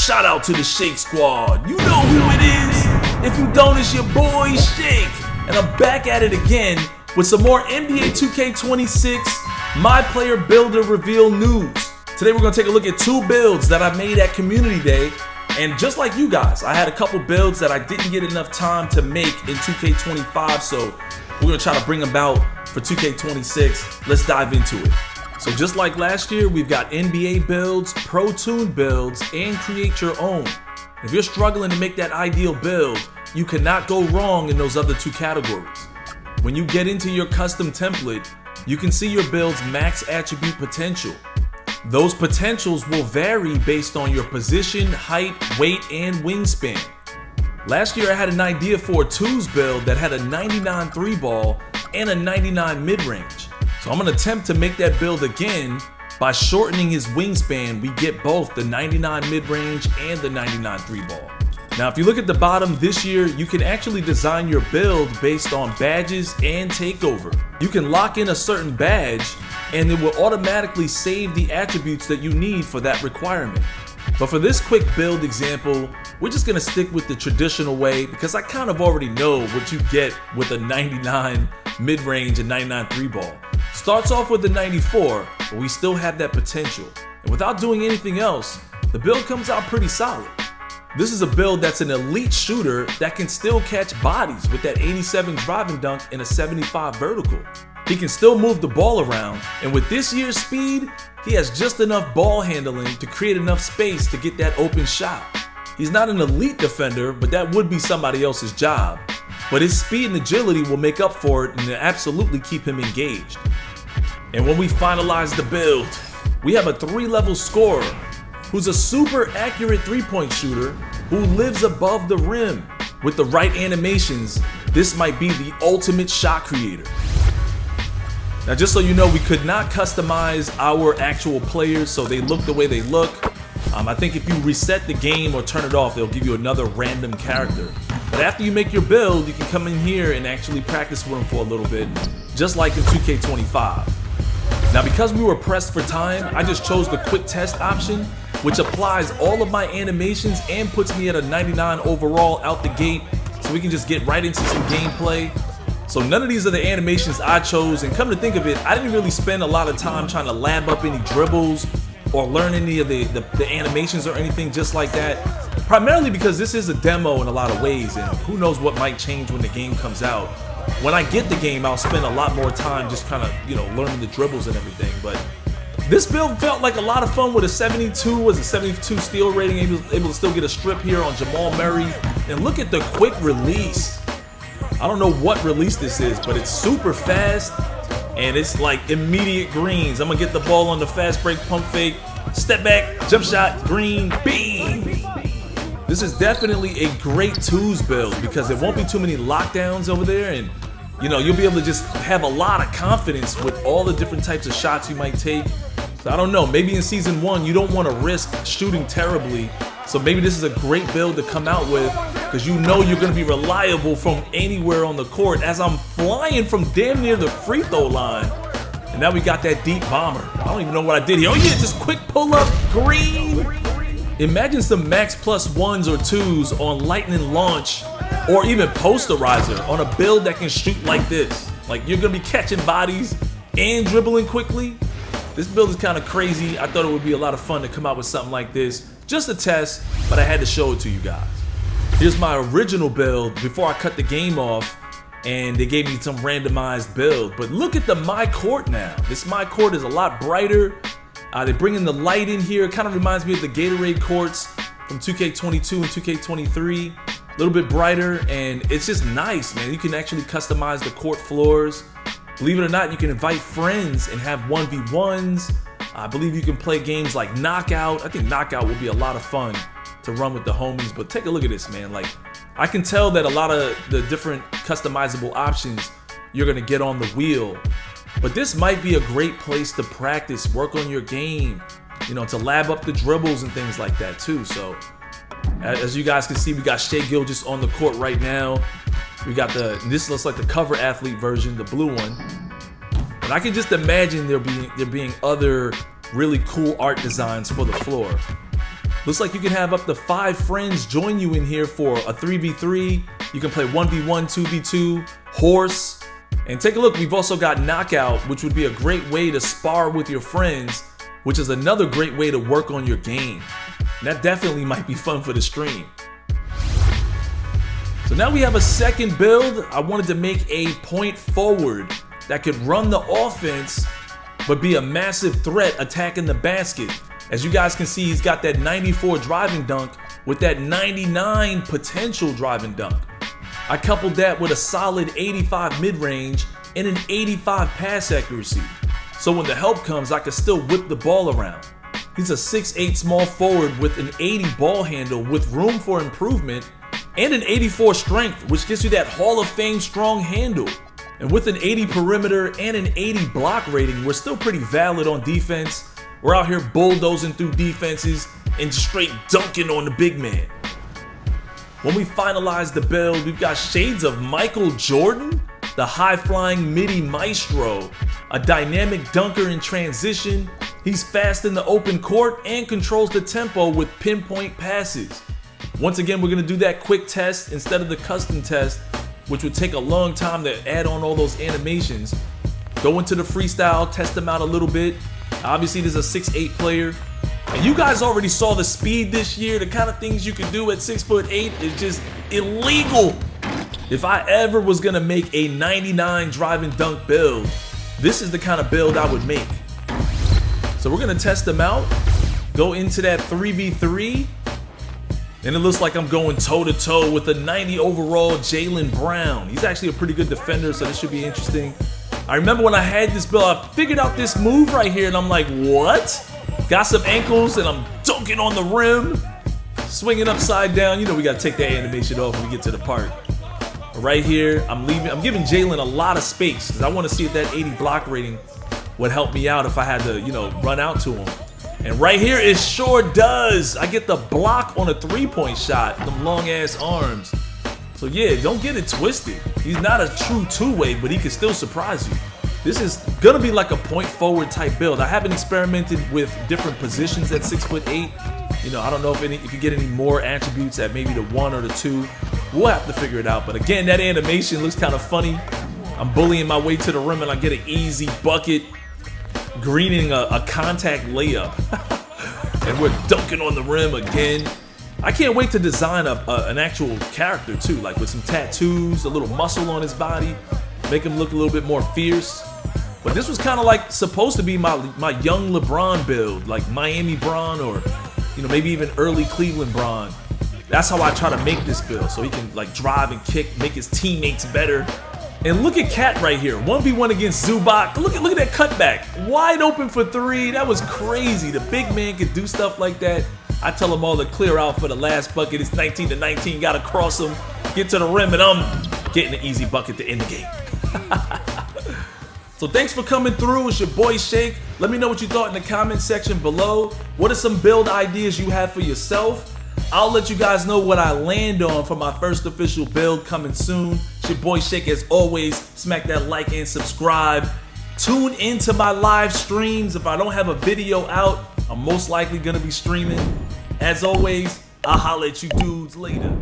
Shout out to the Shake Squad. You know who it is. If you don't, it's your boy Shake. And I'm back at it again with some more NBA 2K26 My Player Builder Reveal news. Today we're going to take a look at two builds that I made at Community Day. And just like you guys, I had a couple builds that I didn't get enough time to make in 2K25. So we're going to try to bring them out for 2K26. Let's dive into it. So just like last year, we've got NBA builds, Pro Tune builds, and create your own. If you're struggling to make that ideal build, you cannot go wrong in those other two categories. When you get into your custom template, you can see your build's max attribute potential. Those potentials will vary based on your position, height, weight, and wingspan. Last year I had an idea for a twos build that had a 99 3 ball and a 99 mid-range. So I'm going to attempt to make that build again by shortening his wingspan. We get both the 99 mid-range and the 99 3 ball. Now if you look at the bottom this year, you can actually design your build based on badges and takeover. You can lock in a certain badge and it will automatically save the attributes that you need for that requirement. But for this quick build example, we're just going to stick with the traditional way because I kind of already know what you get with a 99 mid-range and 99 3 ball. Starts off with the 94, but we still have that potential. And without doing anything else, the build comes out pretty solid. This is a build that's an elite shooter that can still catch bodies with that 87 driving dunk and a 75 vertical. He can still move the ball around, and with this year's speed, he has just enough ball handling to create enough space to get that open shot. He's not an elite defender, but that would be somebody else's job. But his speed and agility will make up for it and absolutely keep him engaged. And when we finalize the build, we have a 3-level scorer who's a super accurate three-point shooter who lives above the rim. With the right animations, this might be the ultimate shot creator. Now just so you know, we could not customize our actual players so they look the way they look. I think if you reset the game or turn it off, they'll give you another random character. But after you make your build, you can come in here and actually practice with them for a little bit, just like in 2K25. Now because we were pressed for time, I just chose the quick test option, which applies all of my animations and puts me at a 99 overall out the gate, so we can just get right into some gameplay. So none of these are the animations I chose, and come to think of it, I didn't really spend a lot of time trying to lab up any dribbles or learn any of the animations or anything just like that. Primarily because this is a demo in a lot of ways, and who knows what might change when the game comes out. When I get the game, I'll spend a lot more time just kind of, learning the dribbles and everything. But this build felt like a lot of fun with a 72, was a 72 steal rating, able to still get a strip here on Jamal Murray. And look at the quick release. I don't know what release this is, but it's super fast and it's like immediate greens. I'm gonna get the ball on the fast break, pump fake, step back, jump shot, green, bing. This is definitely a great twos build because there won't be too many lockdowns over there, and you'll be able to just have a lot of confidence with all the different types of shots you might take. So I don't know, maybe in season 1 you don't want to risk shooting terribly, so maybe this is a great build to come out with because you're going to be reliable from anywhere on the court, as I'm flying from damn near the free throw line. And now we got that deep bomber. I don't even know what I did here. Oh yeah, just quick pull up, green. Imagine some max plus 1s or 2s on lightning launch or even posterizer on a build that can shoot like this. Like, you're gonna be catching bodies and dribbling quickly. This build is kind of crazy. I thought it would be a lot of fun to come out with something like this. Just a test, but I had to show it to you guys. Here's my original build before I cut the game off, and they gave me some randomized build. But look at the MyCourt now. This MyCourt is a lot brighter. They bring in the light in here. It kind of reminds me of the Gatorade courts from 2K22 and 2K23. A little bit brighter, and it's just nice, man. You can actually customize the court floors. Believe it or not, you can invite friends and have 1v1s. I believe you can play games like Knockout. I think Knockout will be a lot of fun to run with the homies. But take a look at this, man. Like, I can tell that a lot of the different customizable options you're gonna get on the wheel. But this might be a great place to practice, work on your game, to lab up the dribbles and things like that too. So as you guys can see, we got Shai Gilgeous on the court right now. We got this looks like the cover athlete version, the blue one. And I can just imagine there being other really cool art designs for the floor. Looks like you can have up to 5 friends join you in here for a 3v3. You can play 1v1, 2v2, horse. And take a look, we've also got knockout, which would be a great way to spar with your friends, which is another great way to work on your game. And that definitely might be fun for the stream. So now we have a second build. I wanted to make a point forward that could run the offense, but be a massive threat attacking the basket. As you guys can see, he's got that 94 driving dunk with that 99 potential driving dunk. I coupled that with a solid 85 mid-range and an 85 pass accuracy. So when the help comes, I can still whip the ball around. He's a 6'8" small forward with an 80 ball handle with room for improvement and an 84 strength, which gives you that Hall of Fame strong handle. And with an 80 perimeter and an 80 block rating, we're still pretty valid on defense. We're out here bulldozing through defenses and straight dunking on the big man. When we finalize the build, we've got shades of Michael Jordan, the high-flying midi maestro, a dynamic dunker in transition. He's fast in the open court and controls the tempo with pinpoint passes. Once again, we're gonna do that quick test instead of the custom test, which would take a long time to add on all those animations. Go into the freestyle, test them out a little bit. Obviously, there's a 6'8" player. And you guys already saw the speed this year. The kind of things you can do at 6'8" is just illegal. If I ever was gonna make a 99 drive and dunk build, this is the kind of build I would make. So we're gonna test them out, go into that 3v3, and it looks like I'm going toe-to-toe with a 90 overall Jaylen Brown. He's actually a pretty good defender, so this should be interesting. I remember when I had this build, I figured out this move right here, and I'm like, what? Got some ankles, and I'm dunking on the rim, swinging upside down. You know we gotta take that animation off when we get to the part. Right here, I'm giving Jaylen a lot of space, because I want to see if that 80 block rating would help me out if I had to, run out to him. And right here, it sure does. I get the block on a three-point shot, them long-ass arms. So yeah, don't get it twisted. He's not a true two-way, but he can still surprise you. This is gonna be like a point forward type build. I haven't experimented with different positions at 6'8". I don't know if you get any more attributes at maybe the 1 or the 2. We'll have to figure it out. But again, that animation looks kind of funny. I'm bullying my way to the rim and I get an easy bucket, greening a contact layup. And we're dunking on the rim again. I can't wait to design an actual character too, like with some tattoos, a little muscle on his body, make him look a little bit more fierce. But this was kind of like supposed to be my young LeBron build, like Miami Bron or maybe even early Cleveland Bron. That's how I try to make this build, so he can like drive and kick, make his teammates better. And look at Cat right here, 1v1 against Zubac. Look at that cutback, wide open for 3. That was crazy. The big man could do stuff like that. I tell them all to clear out for the last bucket. It's 19-19, gotta cross him, get to the rim, and I'm getting an easy bucket to end the game. So thanks for coming through. It's your boy Shake. Let me know what you thought in the comment section below. What are some build ideas you have for yourself? I'll let you guys know what I land on for my first official build coming soon. It's your boy Shake. As always, smack that like and subscribe. Tune into my live streams. If I don't have a video out, I'm most likely gonna be streaming. As always, I'll holler at you dudes later.